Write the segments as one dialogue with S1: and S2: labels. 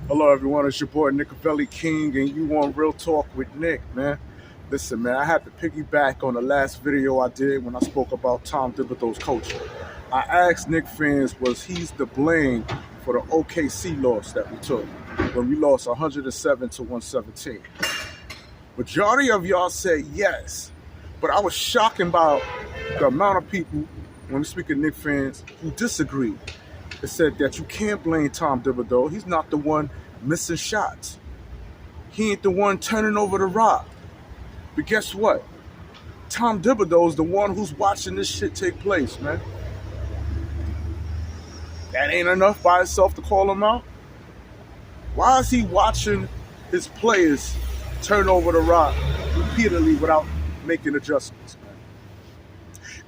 S1: Hello, everyone. It's your boy Nicovelli King, and you want Real Talk with Nick, man. Listen, man, I had to piggyback on the last video I did when I spoke about Tom Thibodeau's coaching. I asked Knicks fans, was he's to blame for the OKC loss that we took when we lost 107 to 117? Majority of y'all said yes, but I was shocked about the amount of people, when we speak of Knicks fans, who disagreed. It said that you can't blame Tom Thibodeau. He's not the one missing shots. He ain't the one turning over the rock. But guess what? Tom Thibodeau is the one who's watching this shit take place, man. That ain't enough by itself to call him out. Why is he watching his players turn over the rock repeatedly without making adjustments, man?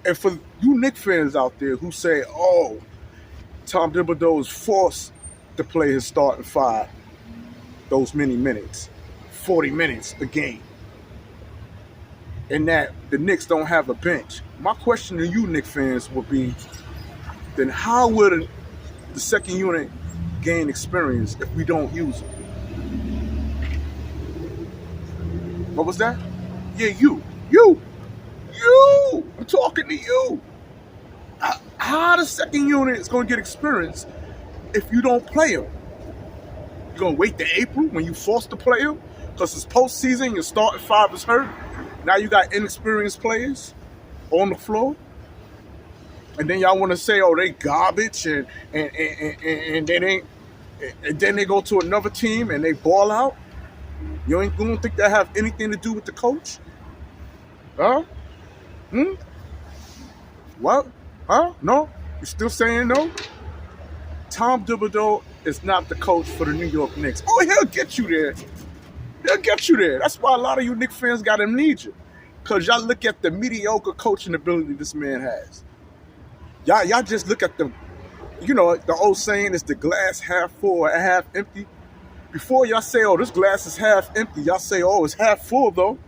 S1: And for you Knicks fans out there who say, oh, Tom Thibodeau is forced to play his starting five those many minutes, 40 minutes a game, and that the Knicks don't have a bench. My question to you Knicks fans would be, then how would the second unit gain experience if we don't use it? What was that? Yeah, you. I'm talking to you. How the second unit is going to get experience if you don't play him? You're going to wait to April when you forced to play him because it's postseason, your starting five is hurt. Now you got inexperienced players on the floor. And then y'all want to say, oh, they garbage and then they go to another team and they ball out. You ain't going to think that have anything to do with the coach? Huh? What? Huh? No? You still saying no? Tom Thibodeau is not the coach for the New York Knicks. Oh, he'll get you there. He'll get you there. That's why a lot of you Knicks fans got amnesia. Because y'all look at the mediocre coaching ability this man has. Y'all just look at the old saying is the glass half full or half empty. Before y'all say, oh, this glass is half empty, y'all say, oh, it's half full, though.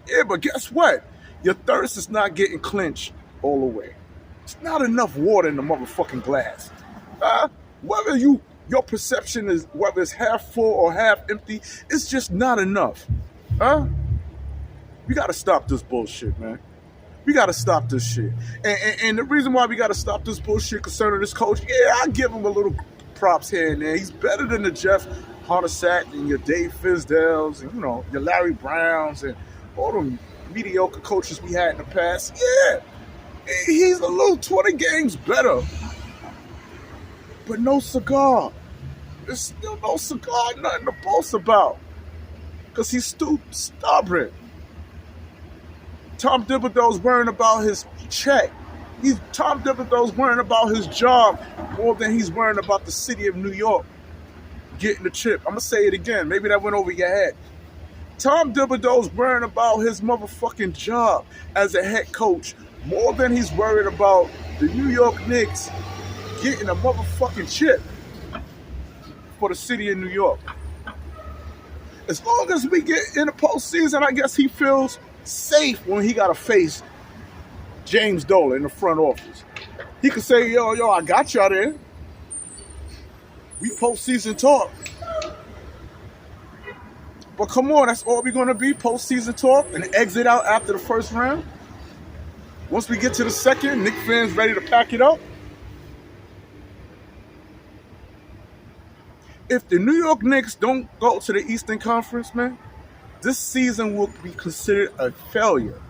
S1: Yeah, but guess what? Your thirst is not getting quenched all the way. It's not enough water in the motherfucking glass. Whether your perception is whether it's half full or half empty, it's just not enough. We gotta stop this bullshit, man. We gotta stop this shit. And the reason why we gotta stop this bullshit concerning this coach, yeah, I give him a little props here and there. He's better than the Jeff Hornacek and your Dave Fizdales and your Larry Browns and all them mediocre coaches we had in the past. Yeah. He's a little 20 games better. But no cigar. There's still no cigar, nothing to boast about. Because he's stubborn. Tom Thibodeau's worrying about his check. Tom Thibodeau's worrying about his job more than he's worrying about the city of New York getting the chip. I'm going to say it again. Maybe that went over your head. Tom Thibodeau's worrying about his motherfucking job as a head coach more than he's worried about the New York Knicks getting a motherfucking chip for the city of New York. As long as we get in the postseason, I guess he feels safe when he got to face James Dolan in the front office. He could say, yo, I got y'all there. We postseason talk. But come on, that's all we're going to be, postseason talk, and exit out after the first round. Once we get to the second, Knicks fans ready to pack it up. If the New York Knicks don't go to the Eastern Conference, man, this season will be considered a failure.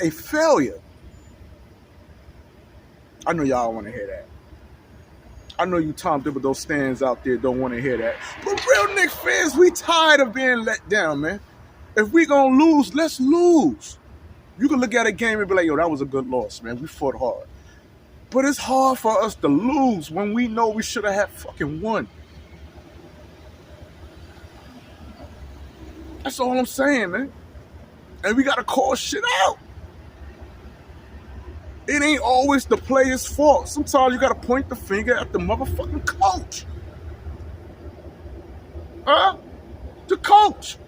S1: A failure. I know y'all want to hear that. I know you Tom Thibodeau stands out there don't want to hear that. But real Knicks fans, we tired of being let down, man. If we gonna lose, let's lose. You can look at a game and be like, yo, that was a good loss, man. We fought hard. But it's hard for us to lose when we know we should have had fucking won. That's all I'm saying, man. And we got to call shit out. It ain't always the player's fault. Sometimes you got to point the finger at the motherfucking coach. The coach.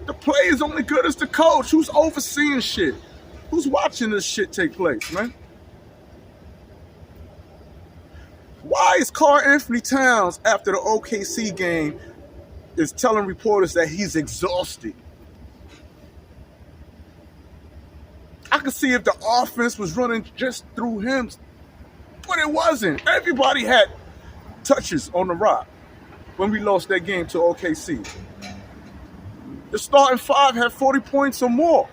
S1: The player's only good as the coach. Who's overseeing shit? Who's watching this shit take place, man? Why is karlanthonytowns after the OKC game is telling reporters that he's exhausted? I could see if the offense was running just through him, but it wasn't. Everybody had touches on the rock when we lost that game to OKC. The starting five had 40 points or more.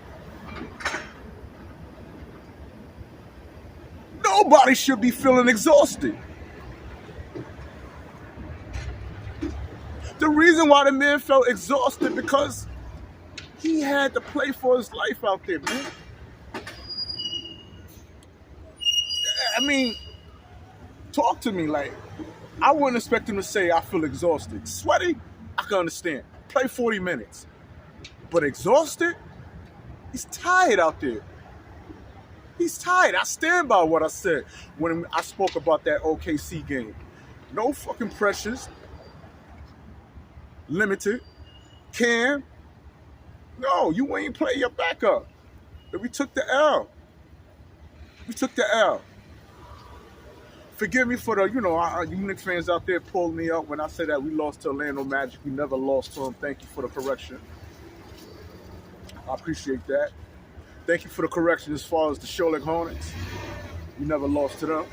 S1: Nobody should be feeling exhausted. The reason why the man felt exhausted because he had to play for his life out there, man. I mean, talk to me. Like, I wouldn't expect him to say, I feel exhausted. Sweaty, I can understand. Play 40 minutes. But exhausted? He's tired out there. He's tired. I stand by what I said when I spoke about that OKC game. No fucking pressures. Limited. Cam. No, you ain't play your backup. But we took the L. We took the L. Forgive me for the, you Knicks fans out there pulled me up when I said that we lost to Orlando Magic. We never lost to them. Thank you for the correction. I appreciate that. Thank you for the correction as far as the Charlotte Hornets. We never lost to them.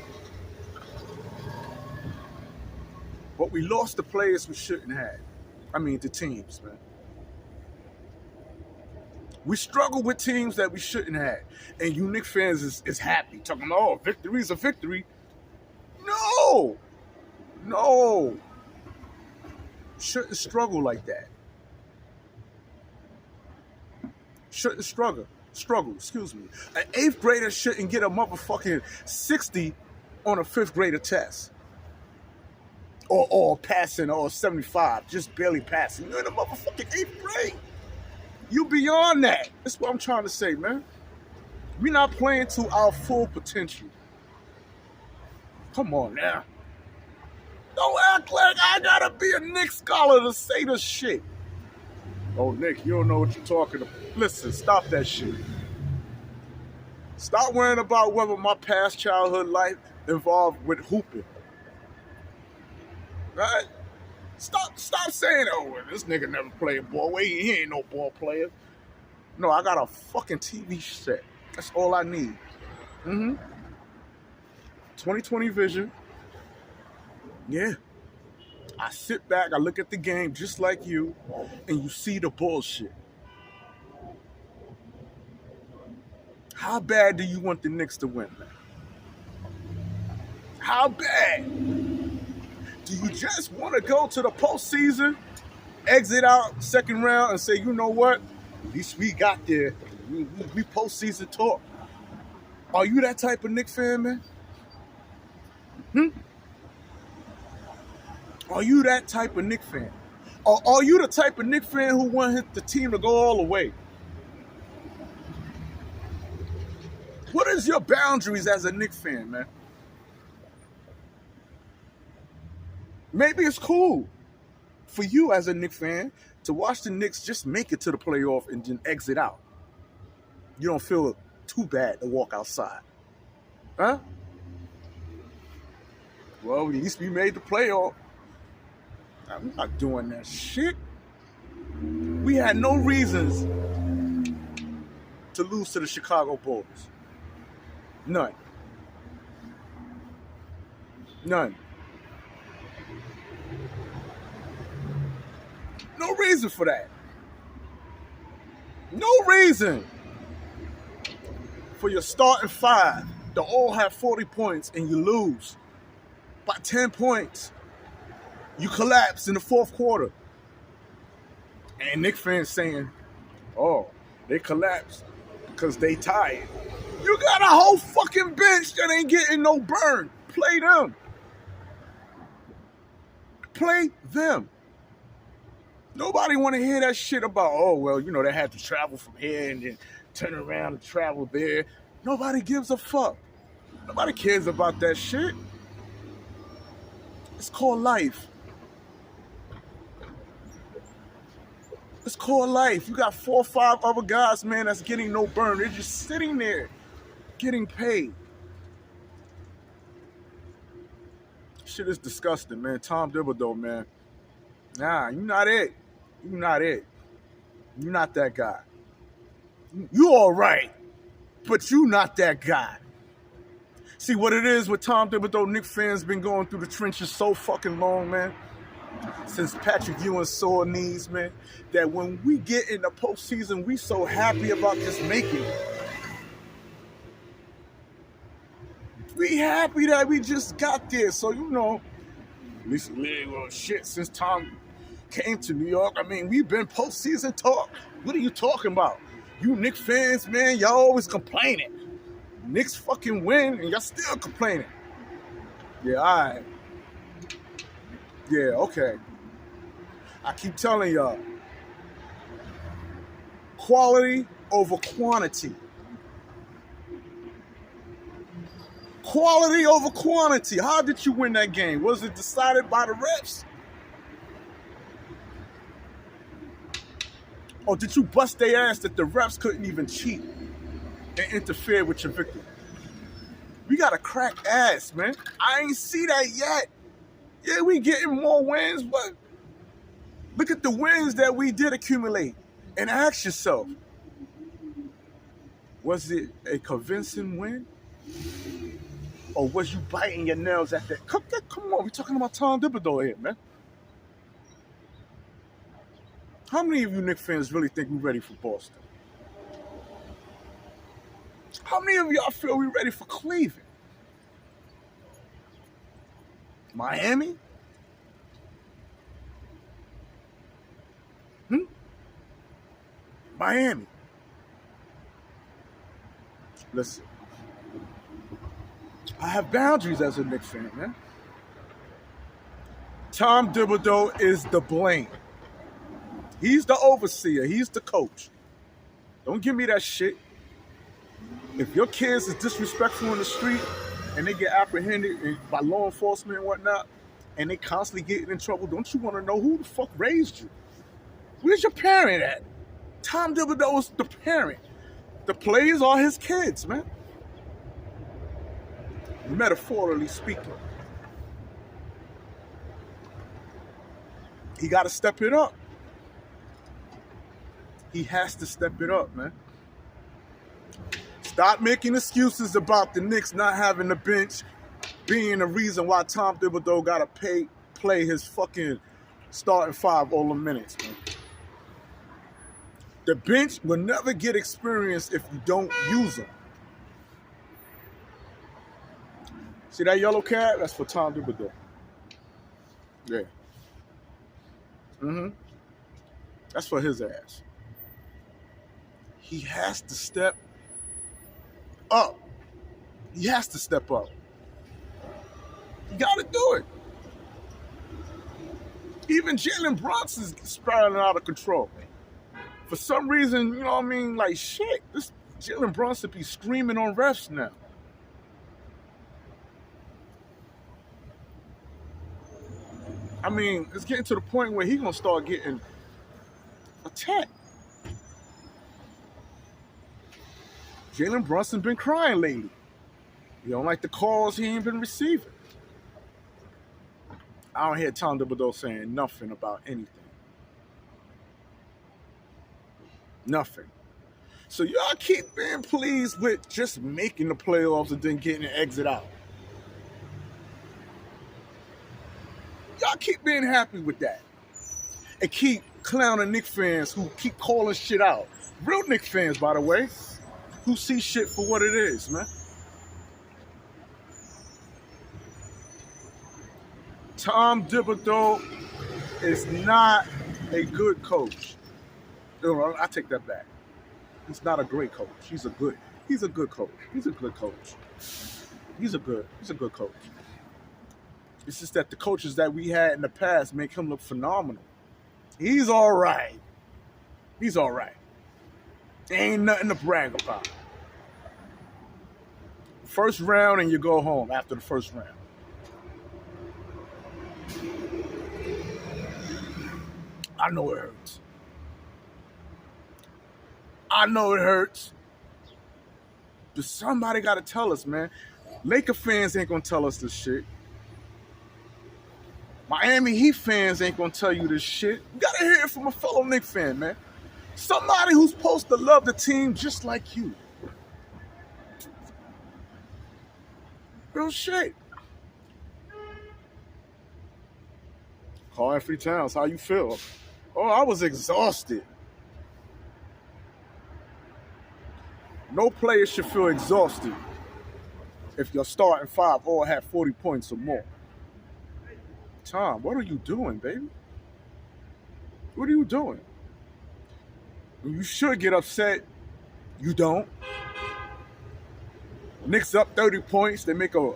S1: But we lost the players we shouldn't have. I mean, the teams, man. We struggle with teams that we shouldn't have. And you Knicks fans is happy. Talking about, oh, victory is a victory. No. No. Shouldn't struggle like that. Shouldn't struggle, excuse me. An 8th grader shouldn't get a motherfucking 60 on a 5th grader test. Or passing, or 75, just barely passing. You're in a motherfucking 8th grade. You beyond that. That's what I'm trying to say, man. We're not playing to our full potential. Come on now. Don't act like I gotta be a Knicks scholar to say this shit. Oh, Nick, you don't know what you're talking about. Listen, stop that shit. Stop worrying about whether my past childhood life involved with hooping. Right? Stop saying, oh, well, this nigga never played ball. Wait, he ain't no ball player. No, I got a fucking TV set. That's all I need. 20/20 vision. Yeah. I sit back, I look at the game just like you, and you see the bullshit. How bad do you want the Knicks to win, man? How bad? Do you just want to go to the postseason, exit out second round, and say, you know what? At least we got there. We postseason talk. Are you that type of Knicks fan, man? Are you that type of Knicks fan? Or are you the type of Knicks fan who want the team to go all the way? What is your boundaries as a Knicks fan, man? Maybe it's cool for you as a Knicks fan to watch the Knicks just make it to the playoff and then exit out. You don't feel too bad to walk outside. Huh? Well, at least we made the playoff. I'm not doing that shit. We had no reasons to lose to the Chicago Bulls. None. None. No reason for that. No reason for your starting five to all have 40 points and you lose by 10 points. You collapse in the 4th quarter. And Knicks fans saying, oh, they collapsed because they tired. You got a whole fucking bench that ain't getting no burn. Play them. Play them. Nobody want to hear that shit about, oh, well, they had to travel from here and then turn around and travel there. Nobody gives a fuck. Nobody cares about that shit. It's called life. It's called life. You got 4 or 5 other guys, man, that's getting no burn. They're just sitting there getting paid. Shit is disgusting, man. Tom Thibodeau, man. Nah, you not it. You not it. You not that guy. You all right, but you not that guy. See what it is with Tom Thibodeau. Knicks fans been going through the trenches so fucking long, man. Since Patrick Ewing's sore knees, man, that when we get in the postseason, we so happy about just making it. We happy that we just got there. So, you know, at least well, shit, since Tom came to New York, I mean, we've been postseason talk. What are you talking about? You Knicks fans, man, y'all always complaining. Knicks fucking win and y'all still complaining. Yeah, all right. Yeah, okay. I keep telling y'all, quality over quantity. Quality over quantity. How did you win that game? Was it decided by the refs? Or did you bust their ass that the refs couldn't even cheat and interfere with your victory? We got a crack ass, man. I ain't see that yet. Yeah, we getting more wins, but look at the wins that we did accumulate. And ask yourself, was it a convincing win? Or was you biting your nails at that? Come on, we're talking about Tom Thibodeau here, man. How many of you Knicks fans really think we're ready for Boston? How many of y'all feel we're ready for Cleveland? Miami? Miami. Listen. I have boundaries as a Knicks fan, man. Tom Thibodeau is the blame. He's the overseer. He's the coach. Don't give me that shit. If your kids is disrespectful in the street and they get apprehended by law enforcement and whatnot, and they constantly get in trouble, don't you want to know who the fuck raised you? Where's your parent at? Tom Thibodeau is the parent. The players are his kids, man. Metaphorically speaking. He got to step it up. He has to step it up, man. Stop making excuses about the Knicks not having the bench being the reason why Tom Thibodeau got to play his fucking starting five all the minutes, man. The bench will never get experience if you don't use them. See that yellow card? That's for Tom Thibodeau. Yeah. That's for his ass. He has to step up. He has to step up. You got to do it. Even Jalenbrunson's spiraling out of control. For some reason, you know what I mean? Like, shit, this Jalenbrunson be screaming on refs now. I mean, it's getting to the point where he's going to start getting attacked. Jalenbrunson been crying lately. You don't like the calls he ain't been receiving. I don't hear Tom Thibodeau saying nothing about anything. Nothing. So y'all keep being pleased with just making the playoffs and then getting an exit out. Y'all keep being happy with that. And keep clowning Knicks fans who keep calling shit out. Real Knicks fans, by the way, who see shit for what it is, man. Tom Thibodeau is not a good coach. I take that back. He's not a great coach. He's a good coach. He's a good coach. He's a good coach. It's just that the coaches that we had in the past make him look phenomenal. He's all right. Ain't nothing to brag about. First round and you go home after the first round. I know it hurts. But somebody got to tell us, man. Laker fans ain't going to tell us this shit. Miami Heat fans ain't gonna tell you this shit. You gotta hear it from a fellow Knicks fan, man. Somebody who's supposed to love the team just like you. Real shit. Karlanthonytowns, how you feel? Oh, I was exhausted. No player should feel exhausted if your starting five all had 40 points or more. Tom, what are you doing, baby? What are you doing? You should get upset. You don't. Knicks up 30 points. They make an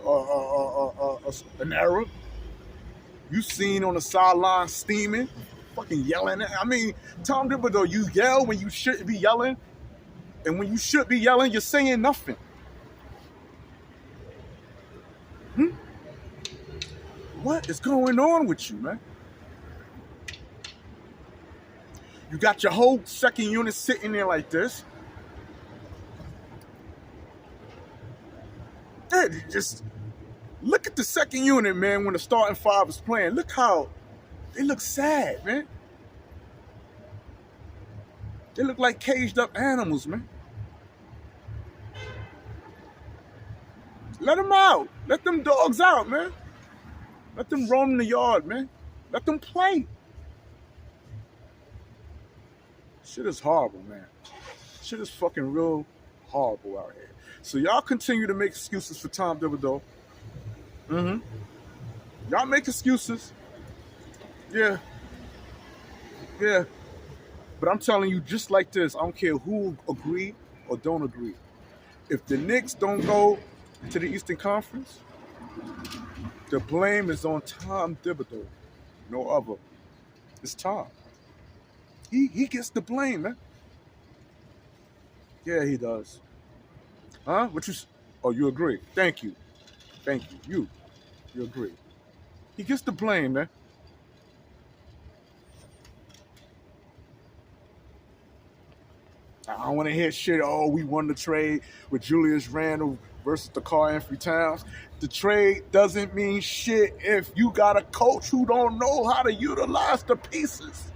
S1: error. You seen on the sideline steaming, fucking yelling. I mean, Tom Thibodeau, you yell when you shouldn't be yelling. And when you should be yelling, you're saying nothing. What is going on with you, man? You got your whole second unit sitting there like this. Yeah, just look at the second unit, man, when the starting five is playing. Look how they look sad, man. They look like caged up animals, man. Let them out. Let them dogs out, man. Let them roam in the yard, man. Let them play. Shit is horrible, man. Shit is fucking real horrible out here. So y'all continue to make excuses for Tom Thibodeau. Y'all make excuses. Yeah. But I'm telling you, just like this, I don't care who agree or don't agree. If the Knicks don't go to the Eastern Conference, the blame is on Tom Thibodeau. No other. It's Tom. He gets the blame, man. Yeah, he does. Huh? Oh, you agree. Thank you. You agree. He gets the blame, man. I don't want to hear shit. Oh, we won the trade with Julius Randle versus the Karlanthonytowns. The trade doesn't mean shit if you got a coach who don't know how to utilize the pieces.